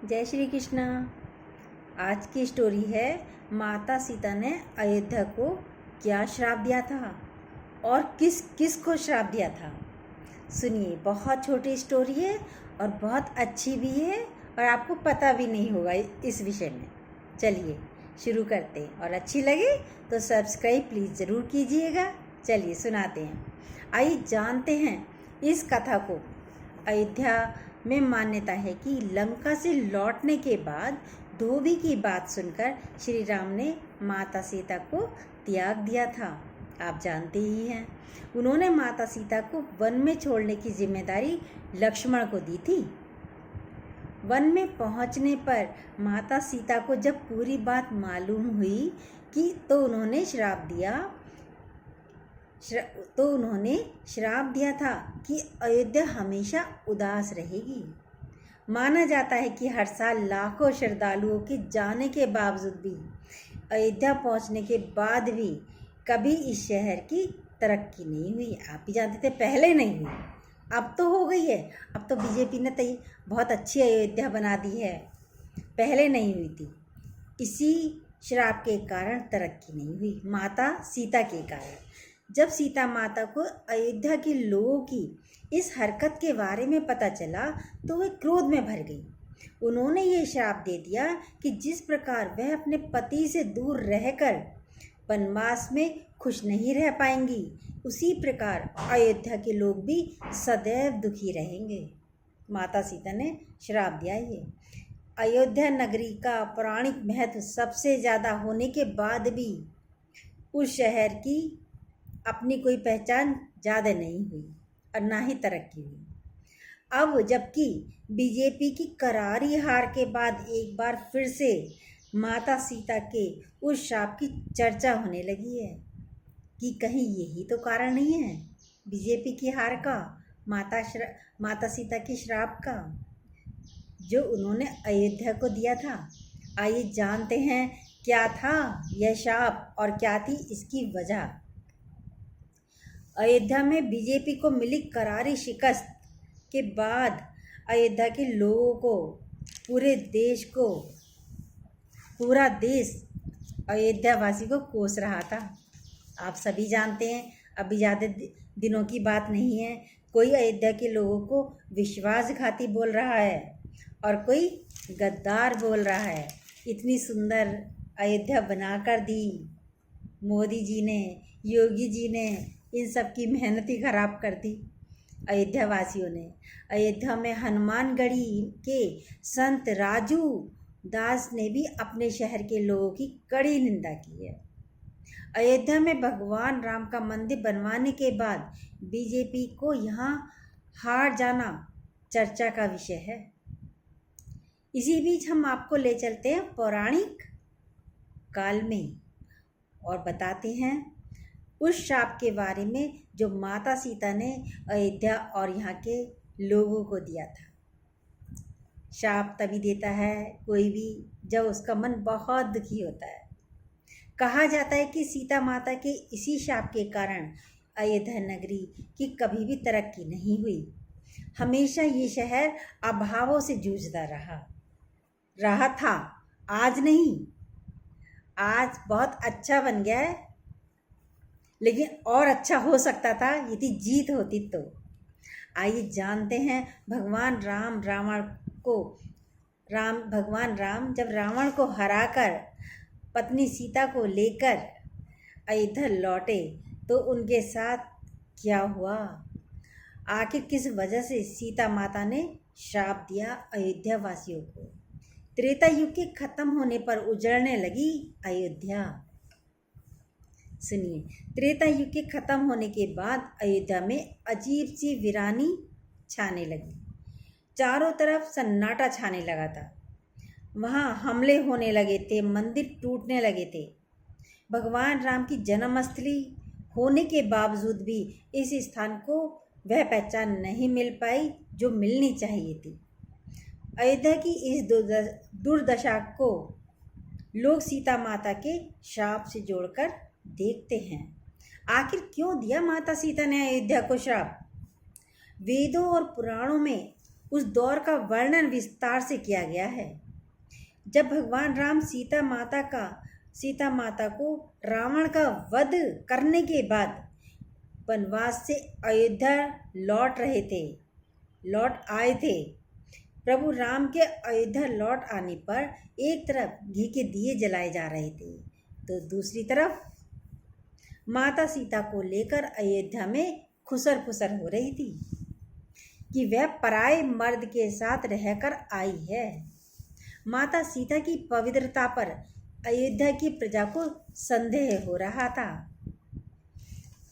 जय श्री कृष्णा। आज की स्टोरी है माता सीता ने अयोध्या को क्या श्राप दिया था और किस किस को श्राप दिया था। सुनिए, बहुत छोटी स्टोरी है और बहुत अच्छी भी है और आपको पता भी नहीं होगा इस विषय में। चलिए शुरू करते हैं और अच्छी लगे तो सब्सक्राइब प्लीज़ ज़रूर कीजिएगा। चलिए सुनाते हैं। आइए जानते हैं इस कथा को। अयोध्या में मान्यता है कि लंका से लौटने के बाद धोबी की बात सुनकर श्री राम ने माता सीता को त्याग दिया था। आप जानते ही हैं, उन्होंने माता सीता को वन में छोड़ने की जिम्मेदारी लक्ष्मण को दी थी। वन में पहुंचने पर माता सीता को जब पूरी बात मालूम हुई कि तो उन्होंने श्राप दिया था कि अयोध्या हमेशा उदास रहेगी। माना जाता है कि हर साल लाखों श्रद्धालुओं के जाने के बावजूद भी अयोध्या पहुंचने के बाद भी कभी इस शहर की तरक्की नहीं हुई। आप भी जानते थे पहले नहीं हुई, अब तो हो गई है। अब तो बीजेपी ने बहुत अच्छी अयोध्या बना दी है, पहले नहीं हुई थी। इसी श्राप के कारण तरक्की नहीं हुई, माता सीता के कारण। जब सीता माता को अयोध्या के लोगों की इस हरकत के बारे में पता चला तो वे क्रोध में भर गई। उन्होंने ये श्राप दे दिया कि जिस प्रकार वह अपने पति से दूर रहकर वनवास में खुश नहीं रह पाएंगी, उसी प्रकार अयोध्या के लोग भी सदैव दुखी रहेंगे। माता सीता ने श्राप दिया ये। अयोध्या नगरी का पौराणिक महत्व सबसे ज़्यादा होने के बाद भी उस शहर की अपनी कोई पहचान ज़्यादा नहीं हुई और ना ही तरक्की हुई। अब जबकि बीजेपी की करारी हार के बाद एक बार फिर से माता सीता के उस श्राप की चर्चा होने लगी है कि कहीं यही तो कारण नहीं है बीजेपी की हार का, माता सीता के श्राप का जो उन्होंने अयोध्या को दिया था। आइए जानते हैं क्या था यह श्राप और क्या थी इसकी वजह। अयोध्या में बीजेपी को मिली करारी शिकस्त के बाद अयोध्या के लोगों को, पूरा देश अयोध्यावासी को कोस रहा था। आप सभी जानते हैं, अभी ज़्यादा दिनों की बात नहीं है, कोई अयोध्या के लोगों को विश्वासघाती बोल रहा है और कोई गद्दार बोल रहा है। इतनी सुंदर अयोध्या बनाकर दी मोदी जी ने, योगी जी ने, इन सब की मेहनत ही खराब कर दी अयोध्या वासियों ने। अयोध्या में हनुमानगढ़ी के संत राजू दास ने भी अपने शहर के लोगों की कड़ी निंदा की है। अयोध्या में भगवान राम का मंदिर बनवाने के बाद बीजेपी को यहाँ हार जाना चर्चा का विषय है। इसी बीच हम आपको ले चलते हैं पौराणिक काल में और बताते हैं उस श्राप के बारे में जो माता सीता ने अयोध्या और यहाँ के लोगों को दिया था। श्राप तभी देता है कोई भी जब उसका मन बहुत दुखी होता है। कहा जाता है कि सीता माता के इसी श्राप के कारण अयोध्या नगरी की कभी भी तरक्की नहीं हुई। हमेशा ये शहर अभावों से जूझता रहा था। आज नहीं, आज बहुत अच्छा बन गया है, लेकिन और अच्छा हो सकता था यदि जीत होती तो। आइए जानते हैं भगवान राम जब रावण को हराकर पत्नी सीता को लेकर अयोध्या लौटे तो उनके साथ क्या हुआ, आखिर किस वजह से सीता माता ने श्राप दिया अयोध्या वासियों को। त्रेता युग के खत्म होने पर उजड़ने लगी अयोध्या। सुनिए, त्रेता युग के खत्म होने के बाद अयोध्या में अजीब सी वीरानी छाने लगी। चारों तरफ सन्नाटा छाने लगा था। वहाँ हमले होने लगे थे, मंदिर टूटने लगे थे। भगवान राम की जन्मस्थली होने के बावजूद भी इस स्थान को वह पहचान नहीं मिल पाई जो मिलनी चाहिए थी। अयोध्या की इस दुर्दशा को लोग सीता माता के श्राप से जोड़कर देखते हैं। आखिर क्यों दिया माता सीता ने अयोध्या को श्राप? वेदों और पुराणों में उस दौर का वर्णन विस्तार से किया गया है। जब भगवान राम सीता माता को रावण का वध करने के बाद वनवास से अयोध्या लौट आए थे। प्रभु राम के अयोध्या लौट आने पर एक तरफ घी के दिए जलाए जा रहे थे, तो दूसरी तरफ माता सीता को लेकर अयोध्या में खुसर फुसर हो रही थी कि वह पराये मर्द के साथ रहकर आई है। माता सीता की पवित्रता पर अयोध्या की प्रजा को संदेह हो रहा था,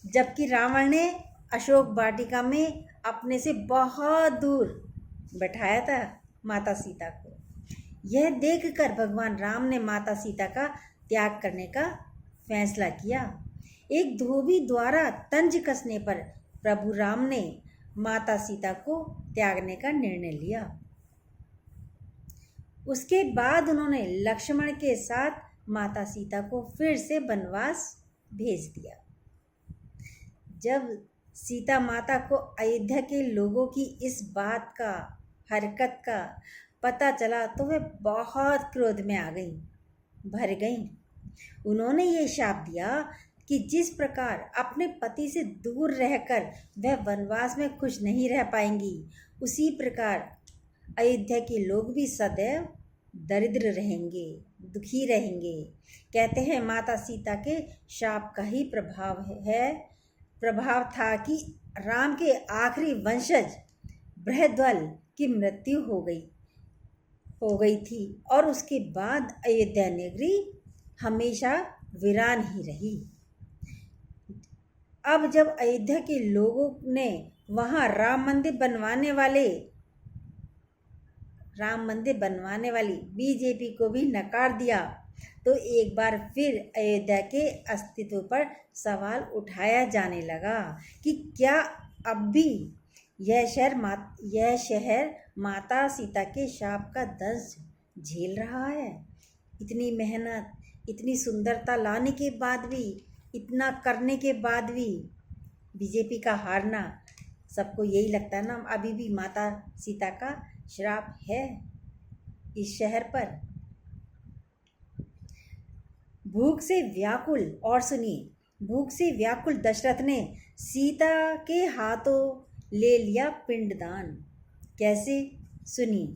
जबकि रावण ने अशोक वाटिका में अपने से बहुत दूर बैठाया था माता सीता को। यह देखकर भगवान राम ने माता सीता का त्याग करने का फैसला किया। एक धोबी द्वारा तंज कसने पर प्रभु राम ने माता सीता को त्यागने का निर्णय लिया। उसके बाद उन्होंने लक्ष्मण के साथ माता सीता को फिर से वनवास भेज दिया। जब सीता माता को अयोध्या के लोगों की इस हरकत का पता चला तो वे बहुत क्रोध में भर गईं। उन्होंने ये शाप दिया कि जिस प्रकार अपने पति से दूर रहकर वह वनवास में खुश नहीं रह पाएंगी, उसी प्रकार अयोध्या के लोग भी सदैव दरिद्र रहेंगे, दुखी रहेंगे। कहते हैं माता सीता के शाप का ही प्रभाव था कि राम के आखिरी वंशज बृहद्वल की मृत्यु हो गई थी और उसके बाद अयोध्या नगरी हमेशा वीरान ही रही। अब जब अयोध्या के लोगों ने वहाँ राम मंदिर बनवाने वाली बीजेपी को भी नकार दिया, तो एक बार फिर अयोध्या के अस्तित्व पर सवाल उठाया जाने लगा कि क्या अब भी यह शहर माता सीता के शाप का दंश झेल रहा है। इतनी मेहनत, इतनी सुंदरता लाने के बाद भी, इतना करने के बाद भी बीजेपी का हारना, सबको यही लगता है ना, अभी भी माता सीता का श्राप है इस शहर पर। भूख से व्याकुल दशरथ ने सीता के हाथों ले लिया पिंडदान। कैसे? सुनिए।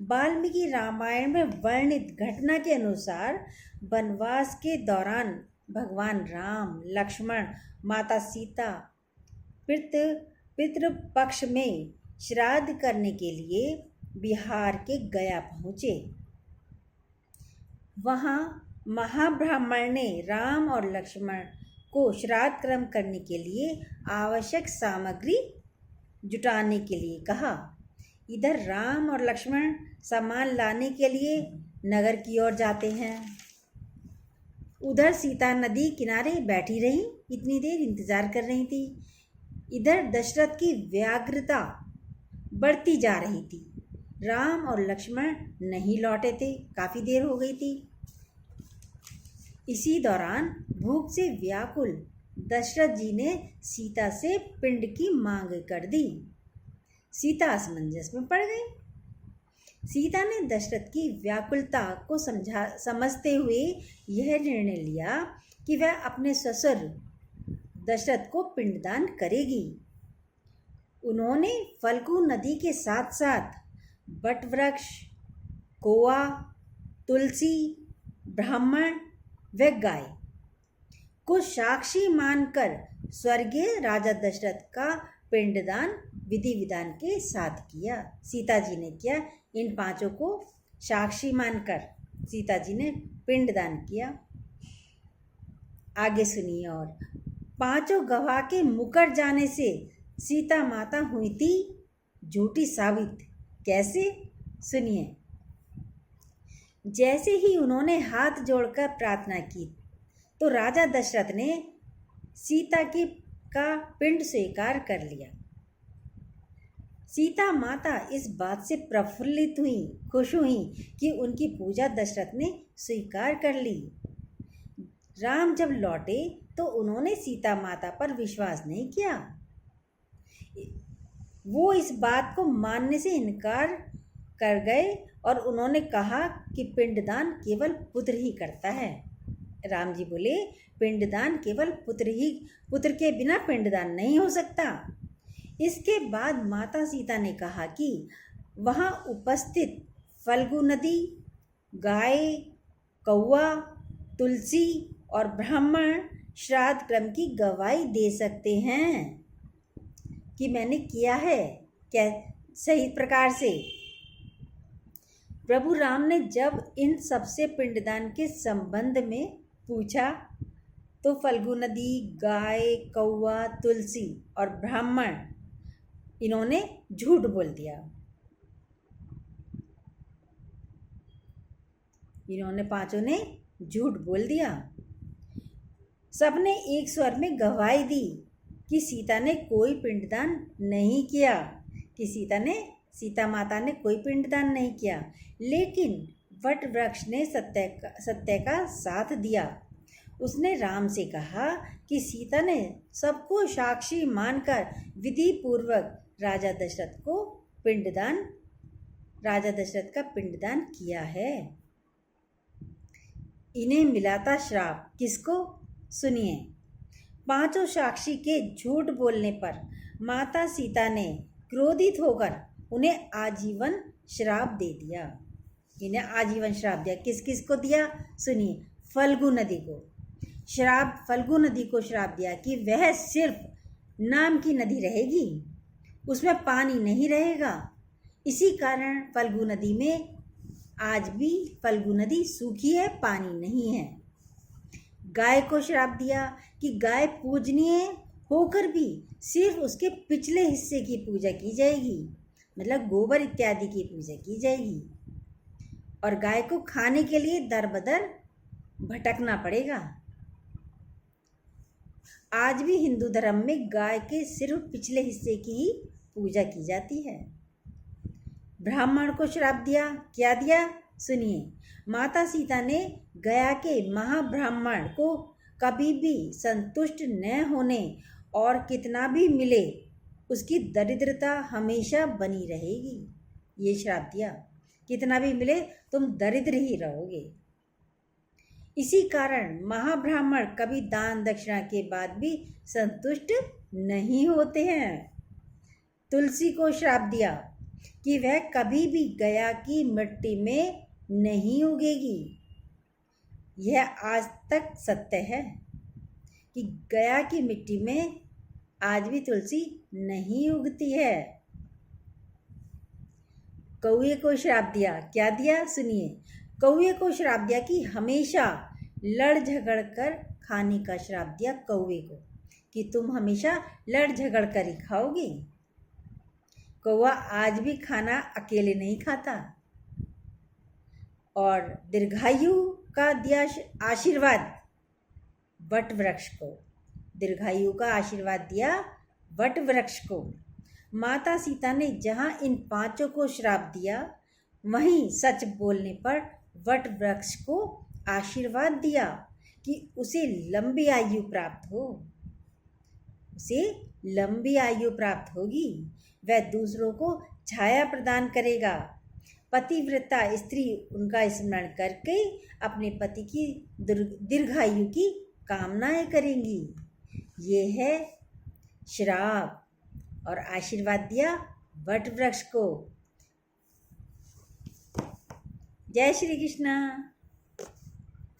वाल्मीकि रामायण में वर्णित घटना के अनुसार वनवास के दौरान भगवान राम, लक्ष्मण, माता सीता पितृपक्ष में श्राद्ध करने के लिए बिहार के गया पहुँचे। वहाँ महाब्राह्मण ने राम और लक्ष्मण को श्राद्ध कर्म करने के लिए आवश्यक सामग्री जुटाने के लिए कहा। इधर राम और लक्ष्मण सामान लाने के लिए नगर की ओर जाते हैं, उधर सीता नदी किनारे बैठी रही, इतनी देर इंतजार कर रही थी। इधर दशरथ की व्याग्रता बढ़ती जा रही थी। राम और लक्ष्मण नहीं लौटे थे, काफ़ी देर हो गई थी। इसी दौरान भूख से व्याकुल दशरथ जी ने सीता से पिंड की मांग कर दी। सीता असमंजस में पड़ गई। सीता ने दशरथ की व्याकुलता को समझते हुए यह निर्णय लिया कि वह अपने ससुर दशरथ को पिंडदान करेगी। उन्होंने फल्गु नदी के साथ साथ बटवृक्ष, कोआ, तुलसी, ब्राह्मण व गाय को साक्षी मानकर स्वर्गीय राजा दशरथ का पिंडदान विधि विधान के साथ किया। सीता जी ने किया। इन पांचों को साक्षी मानकर सीता जी ने पिंडदान किया। आगे सुनिए। और पांचों गवाह के मुकर जाने से सीता माता हुई थी झूठी साबित। कैसे? सुनिए। जैसे ही उन्होंने हाथ जोड़कर प्रार्थना की तो राजा दशरथ ने सीता का पिंड स्वीकार कर लिया। सीता माता इस बात से प्रफुल्लित हुई, खुश हुई कि उनकी पूजा दशरथ ने स्वीकार कर ली। राम जब लौटे तो उन्होंने सीता माता पर विश्वास नहीं किया। वो इस बात को मानने से इनकार कर गए और उन्होंने कहा कि पिंडदान केवल पुत्र ही करता है। राम जी बोले, पिंडदान केवल पुत्र के बिना पिंडदान नहीं हो सकता। इसके बाद माता सीता ने कहा कि वहाँ उपस्थित फल्गु नदी, गाय, कौआ, तुलसी और ब्राह्मण श्राद्ध क्रम की गवाही दे सकते हैं कि मैंने किया है क्या सही प्रकार से। प्रभु राम ने जब इन सबसे पिंडदान के संबंध में पूछा तो फल्गु नदी, गाय, कौआ, तुलसी और ब्राह्मण इन्होंने झूठ बोल दिया। इन्होंने पांचों ने झूठ बोल दिया। सबने एक स्वर में गवाही दी कि सीता ने कोई पिंडदान नहीं किया, कि सीता माता ने कोई पिंडदान नहीं किया। लेकिन वट वृक्ष ने सत्य का साथ दिया। उसने राम से कहा कि सीता ने सबको साक्षी मानकर विधि पूर्वक राजा दशरथ का पिंडदान किया है। इन्हें मिला था श्राप। किसको? सुनिए। पांचों साक्षी के झूठ बोलने पर माता सीता ने क्रोधित होकर उन्हें आजीवन श्राप दे दिया। इन्हें आजीवन श्राप दिया। किस किस को दिया? सुनिए। फल्गु नदी को श्राप दिया कि वह सिर्फ नाम की नदी रहेगी, उसमें पानी नहीं रहेगा। इसी कारण फल्गु नदी में आज भी फल्गु नदी सूखी है, पानी नहीं है। गाय को श्राप दिया कि गाय पूजनीय होकर भी सिर्फ उसके पिछले हिस्से की पूजा की जाएगी, मतलब गोबर इत्यादि की पूजा की जाएगी, और गाय को खाने के लिए दर बदर भटकना पड़ेगा। आज भी हिंदू धर्म में गाय के सिर्फ पिछले हिस्से की ही पूजा की जाती है। ब्राह्मण को श्राप दिया। क्या दिया? सुनिए। माता सीता ने गया के महाब्राह्मण को कभी भी संतुष्ट न होने और कितना भी मिले उसकी दरिद्रता हमेशा बनी रहेगी, ये श्राप दिया। कितना भी मिले तुम दरिद्र ही रहोगे। इसी कारण महाब्राह्मण कभी दान दक्षिणा के बाद भी संतुष्ट नहीं होते हैं। तुलसी को श्राप दिया कि वह कभी भी गया की मिट्टी में नहीं उगेगी। यह आज तक सत्य है कि गया की मिट्टी में आज भी तुलसी नहीं उगती है। कौए को श्राप दिया। क्या दिया? सुनिए। कौए को श्राप दिया कि हमेशा लड़ झगड़ कर खाने का श्राप दिया कौए को, कि तुम हमेशा लड़ झगड़ कर ही खाओगे। कौआ आज भी खाना अकेले नहीं खाता। और दीर्घायु का दिया आशीर्वाद वट वृक्ष को। दीर्घायु का आशीर्वाद दिया वट वृक्ष को। माता सीता ने जहाँ इन पांचों को श्राप दिया, वहीं सच बोलने पर वट वृक्ष को आशीर्वाद दिया कि उसे लंबी आयु प्राप्त हो, उसे लंबी आयु प्राप्त होगी। वह दूसरों को छाया प्रदान करेगा। पतिव्रता स्त्री उनका स्मरण करके अपने पति की दीर्घायु की कामनाएं करेंगी। ये है श्राप। और आशीर्वाद दिया वट वृक्ष को। जय श्री कृष्ण।